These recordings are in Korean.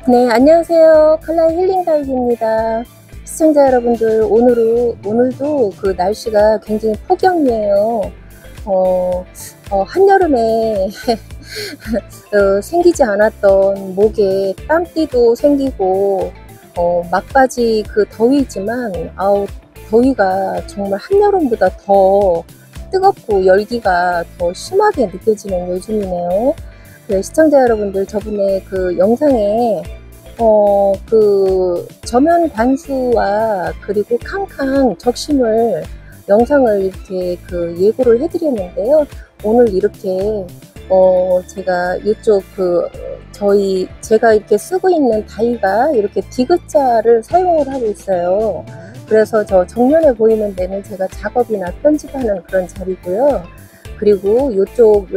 네, 안녕하세요. 칼라의 힐링 다육입니다. 시청자 여러분들, 오늘도 그 날씨가 굉장히 폭염이에요. 한여름에 생기지 않았던 목에 땀띠도 생기고, 막바지 그 더위지만, 더위가 정말 한여름보다 더 뜨겁고 열기가 더 심하게 느껴지는 요즘이네요. 네, 시청자 여러분들, 저번에 그 영상에 그 저면 관수와 그리고 칸칸 적심을 영상을 이렇게 그 예고를 해드렸는데요. 오늘 이렇게 제가 이쪽 제가 이렇게 쓰고 있는 다이가 이렇게 디귿자를 사용을 하고 있어요. 그래서 저 정면에 보이는 데는 제가 작업이나 편집하는 그런 자리고요. 그리고 요쪽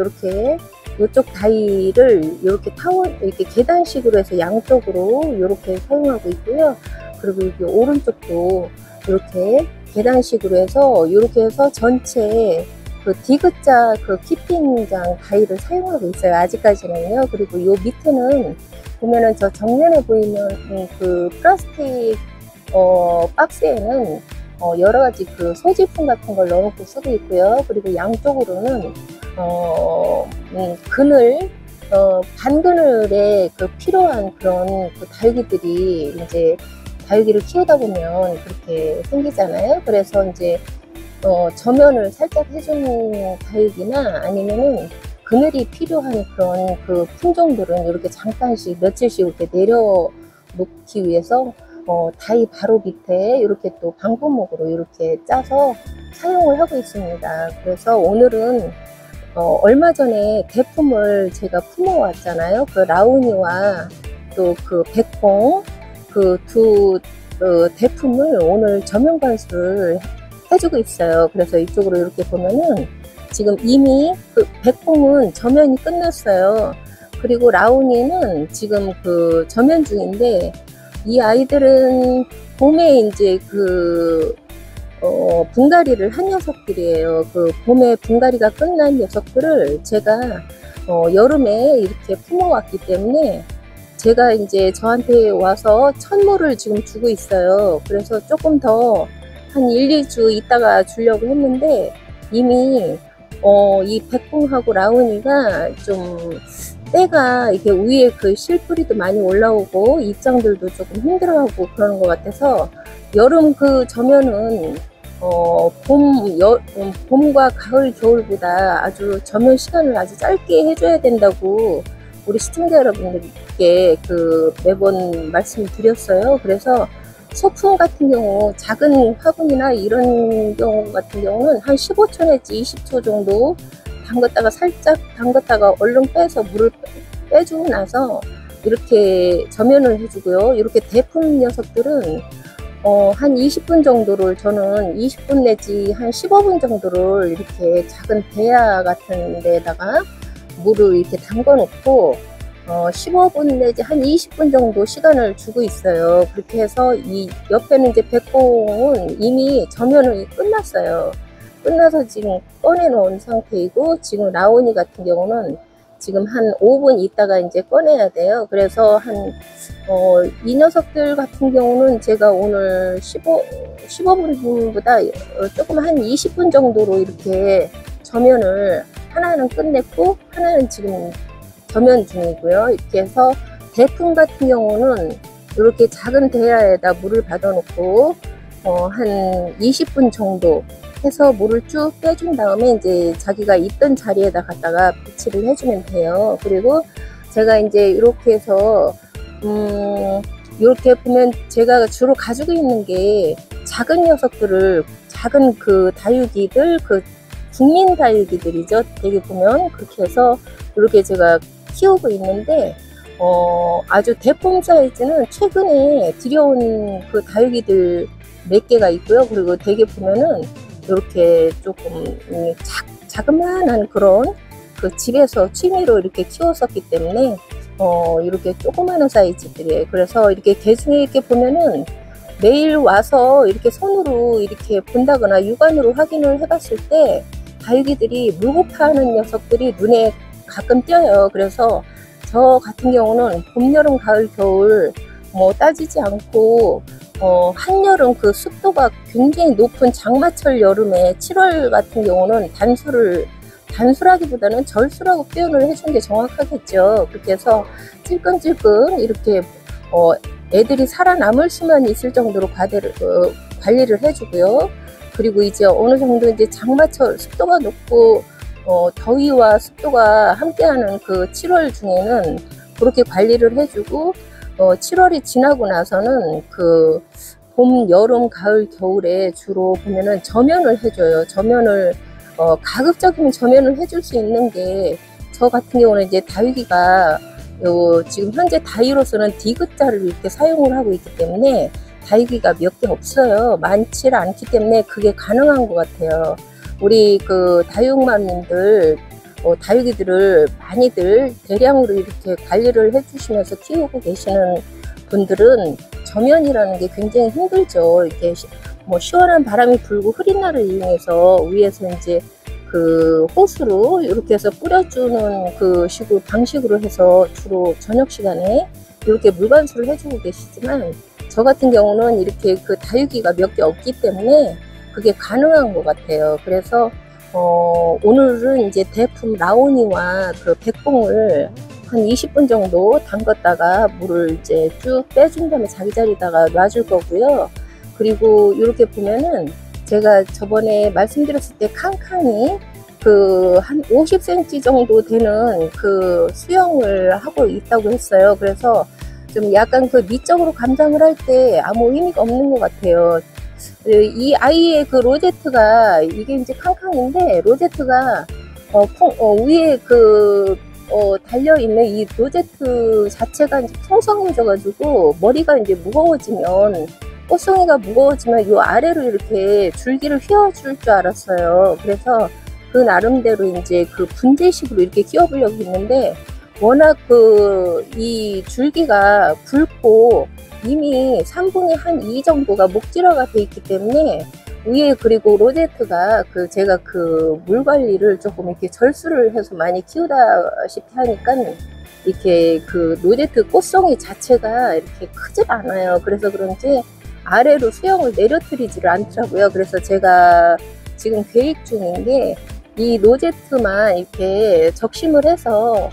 다이를 이렇게 이렇게 계단식으로 해서 양쪽으로 이렇게 사용하고 있고요. 그리고 여기 오른쪽도 이렇게 계단식으로 해서 이렇게 해서 전체 그 디귿자 그 키핑장 다이를 사용하고 있어요. 아직까지는요. 그리고 요 밑에는 보면은 저 정면에 보이는 그 플라스틱 박스에는 여러 가지 그 소지품 같은 걸 넣어놓고 쓰고 있고요. 그리고 양쪽으로는 반그늘에 그 필요한 그런 그 다육이들이 이제 다육이를 키우다 보면 그렇게 생기잖아요. 그래서 이제 저면을 살짝 해주는 다육이나 아니면은 그늘이 필요한 그런 그 품종들은 이렇게 잠깐씩 며칠씩 이렇게 내려놓기 위해서 다이 바로 밑에 이렇게 또 방부목으로 이렇게 짜서 사용을 하고 있습니다. 그래서 오늘은 얼마 전에 대품을 제가 품어왔잖아요. 그 라우니와 또 그 백봉 그 두 대품을 오늘 저면 관수를 해주고 있어요. 그래서 이쪽으로 이렇게 보면은 지금 이미 그 백봉은 저면이 끝났어요. 그리고 라우니는 지금 그 저면 중인데 이 아이들은 봄에 이제 분갈이를 한 녀석들이에요. 그 봄에 분갈이가 끝난 녀석들을 제가 여름에 이렇게 품어왔기 때문에 제가 이제 저한테 와서 천모를 지금 주고 있어요. 그래서 조금 더 한 1-2주 있다가 주려고 했는데 이미 이 백봉하고 라우니가 좀 때가 이렇게 위에 그 실뿌리도 많이 올라오고 입장들도 조금 힘들어하고 그러는 것 같아서 여름 그 저면은 봄과 가을, 겨울보다 아주 저면 시간을 아주 짧게 해줘야 된다고 우리 시청자 여러분들께 매번 말씀을 드렸어요. 그래서 소품 같은 경우, 작은 화분이나 이런 경우 같은 경우는 한 15초 내지 20초 정도 살짝 담갔다가 얼른 빼서 물을 빼주고 나서 이렇게 저면을 해주고요. 이렇게 대품 녀석들은 한 20분 정도를 저는 20분 내지 한 15분 정도를 이렇게 작은 대야 같은 데다가 물을 이렇게 담가 놓고 15분 내지 한 20분 정도 시간을 주고 있어요. 그렇게 해서 이 옆에는 이제 백봉은 이미 저면이 끝났어요. 끝나서 지금 꺼내 놓은 상태이고, 지금 라오니 같은 경우는 지금 한 5분 있다가 이제 꺼내야 돼요. 그래서 이 녀석들 같은 경우는 제가 오늘 15분보다 조금 한 20분 정도로 이렇게 저면을 하나는 끝냈고, 하나는 지금 저면 중이고요. 이렇게 해서 대품 같은 경우는 이렇게 작은 대야에다 물을 받아 놓고 한 20분 정도 해서 물을 쭉 빼준 다음에 이제 자기가 있던 자리에다 갖다가 배치를 해주면 돼요. 그리고 제가 이제 이렇게 해서 이렇게 보면 제가 주로 가지고 있는 게 작은 녀석들을, 작은 그 다육이들, 그 국민 다육이들이죠. 여기 보면 그렇게 해서 이렇게 제가 키우고 있는데 아주 대품 사이즈는 최근에 들여온 그 다육이들 몇 개가 있고요. 그리고 되게 보면은 이렇게 조금 자그마한 그런 그 집에서 취미로 이렇게 키웠었기 때문에 이렇게 조그마한 사이즈들이에요. 그래서 이렇게 개중에 이렇게 보면은 매일 와서 이렇게 손으로 이렇게 본다거나 육안으로 확인을 해봤을 때 다육이들이 물고파하는 녀석들이 눈에 가끔 띄어요. 그래서 저 같은 경우는 봄, 여름, 가을, 겨울 뭐 따지지 않고 한여름 그 습도가 굉장히 높은 장마철 여름에 7월 같은 경우는 단수라기보다는 절수라고 표현을 해준 게 정확하겠죠. 그렇게 해서 찔끔찔끔 이렇게 애들이 살아남을 수만 있을 정도로 관리를 해주고요. 그리고 이제 어느 정도 이제 장마철 습도가 높고 더위와 습도가 함께하는 그 7월 중에는 그렇게 관리를 해주고 7월이 지나고 나서는 그 봄, 여름, 가을, 겨울에 주로 보면은 저면을 해줘요. 저면을 가급적이면 저면을 해줄 수 있는 게 저 같은 경우는 이제 다육이가 지금 현재 다이로서는 디귿자를 이렇게 사용을 하고 있기 때문에 다육이가 몇 개 없어요. 많지 않기 때문에 그게 가능한 것 같아요. 우리 그 다육맘님들 다육이들을 많이들 대량으로 이렇게 관리를 해주시면서 키우고 계시는 분들은 저면이라는 게 굉장히 힘들죠. 이렇게 뭐 시원한 바람이 불고 흐린 날을 이용해서 위에서 이제 그 호수로 이렇게 해서 뿌려주는 그 식으로 방식으로 해서 주로 저녁 시간에 이렇게 물관수를 해주고 계시지만 저 같은 경우는 이렇게 그 다육이가 몇 개 없기 때문에 그게 가능한 것 같아요. 그래서 오늘은 이제 대품 라오니와 그 백봉을 한 20분 정도 담갔다가 물을 이제 쭉 빼준 다음에 자기 자리다가 놔줄 거고요. 그리고 이렇게 보면은 제가 저번에 말씀드렸을 때 칸칸이 그 한 50cm 정도 되는 그 수영을 하고 있다고 했어요. 그래서 좀 약간 그 미적으로 감상을 할 때 아무 의미가 없는 것 같아요. 이 아이의 그 로제트가 이게 이제 칸칸인데 로제트가 위에 그 달려있는 이 로제트 자체가 이제 풍성해져 가지고 머리가 이제 무거워지면 꽃송이가 무거워지면 이 아래로 이렇게 줄기를 휘어줄 줄 알았어요. 그래서 그 나름대로 이제 그 분재식으로 이렇게 끼워보려고 했는데 워낙 이 줄기가 굵고 이미 3분의 한 2 정도가 목질화가 돼 있기 때문에 위에 그리고 로제트가 제가 그 물 관리를 조금 이렇게 절수를 해서 많이 키우다시피 하니까 이렇게 그 로제트 꽃송이 자체가 이렇게 크질 않아요. 그래서 그런지 아래로 수영을 내려뜨리지를 않더라고요. 그래서 제가 지금 계획 중인 게 이 로제트만 이렇게 적심을 해서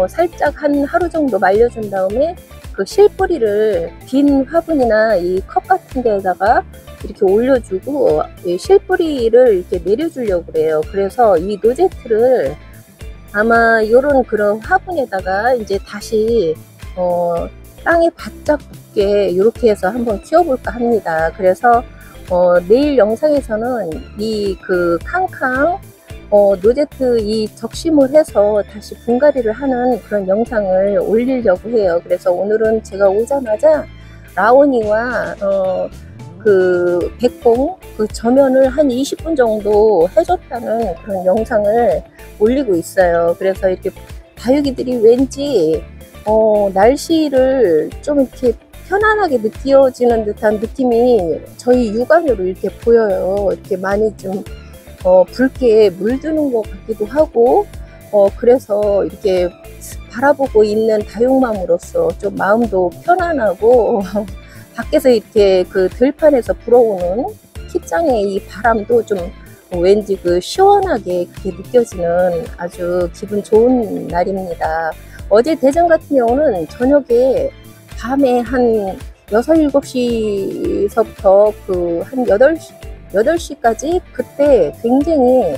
살짝 한 하루 정도 말려준 다음에 그 실뿌리를 빈 화분이나 이 컵 같은 데다가 이렇게 올려주고 실뿌리를 이렇게 내려주려고 그래요. 그래서 이 로제트를 아마 이런 그런 화분에다가 이제 다시 땅에 바짝 붙게 이렇게 해서 한번 키워볼까 합니다. 그래서 내일 영상에서는 이 그 캉캉 로제트 이 적심을 해서 다시 분갈이를 하는 그런 영상을 올리려고 해요. 그래서 오늘은 제가 오자마자 라오니와 그 백봉 그 저면을 한 20분 정도 해줬다는 그런 영상을 올리고 있어요. 그래서 이렇게 다육이들이 왠지 날씨를 좀 이렇게 편안하게 느껴지는 듯한 느낌이 저희 육안으로 이렇게 보여요. 이렇게 많이 좀 붉게 물드는 것 같기도 하고 그래서 이렇게 바라보고 있는 다육맘으로서 좀 마음도 편안하고 밖에서 이렇게 그 들판에서 불어오는 kit장의 이 바람도 좀 왠지 그 시원하게 그렇게 느껴지는 아주 기분 좋은 날입니다. 어제 대전 같은 경우는 저녁에 밤에 한 6, 7시서부터 그 한 8시까지 그때 굉장히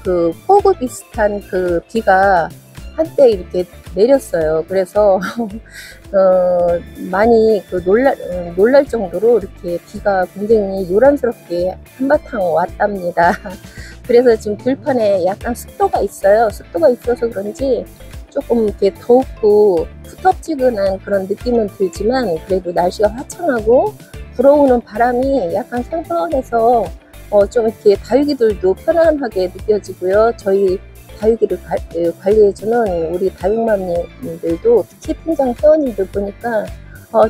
그 폭우 비슷한 그 비가 한때 이렇게 내렸어요. 그래서 많이 그 놀랄 정도로 이렇게 비가 굉장히 요란스럽게 한바탕 왔답니다. 그래서 지금 들판에 약간 습도가 있어요. 습도가 있어서 그런지 조금 이렇게 더욱도 후텁지근한 그런 느낌은 들지만 그래도 날씨가 화창하고 불어오는 바람이 약간 선선해서 좀 이렇게 다육이들도 편안하게 느껴지고요. 저희 다육이를 관리해주는 우리 다육맘님들도 키풍장 회원님들 보니까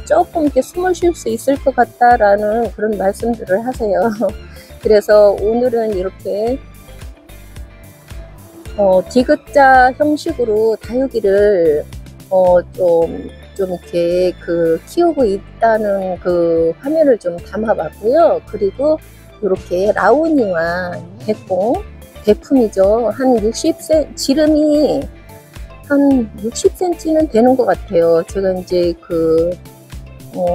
조금 이렇게 숨을 쉴 수 있을 것 같다라는 그런 말씀들을 하세요. 그래서 오늘은 이렇게 디귿자 형식으로 다육이를 좀 이렇게 키우고 있다는 그 화면을 좀 담아봤고요. 그리고 이렇게 라우니와 백봉, 대품이죠. 한 60cm, 지름이 한 60cm는 되는 것 같아요. 제가 이제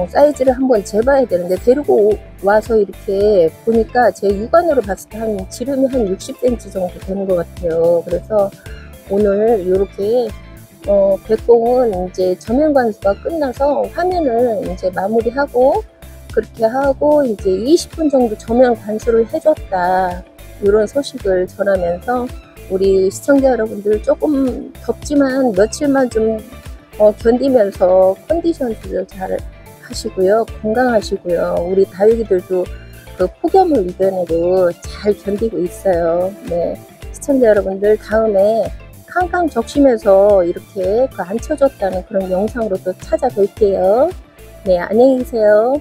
사이즈를 한번 재봐야 되는데, 데리고 와서 이렇게 보니까 제 육안으로 봤을 때 지름이 한 60cm 정도 되는 것 같아요. 그래서 오늘 이렇게 백봉은 이제 저면 관수가 끝나서 화면을 이제 마무리하고, 그렇게 하고 이제 20분 정도 저면 관수를 해줬다, 이런 소식을 전하면서 우리 시청자 여러분들 조금 덥지만 며칠만 좀 견디면서 컨디션 조절 잘 하시고요. 건강하시고요. 우리 다육이들도 폭염을 이겨내고 잘 견디고 있어요. 네, 시청자 여러분들 다음에 캉캉 적심해서 이렇게 안 쳐줬다는 그런 영상으로 또 찾아뵐게요. 네, 안녕히 계세요.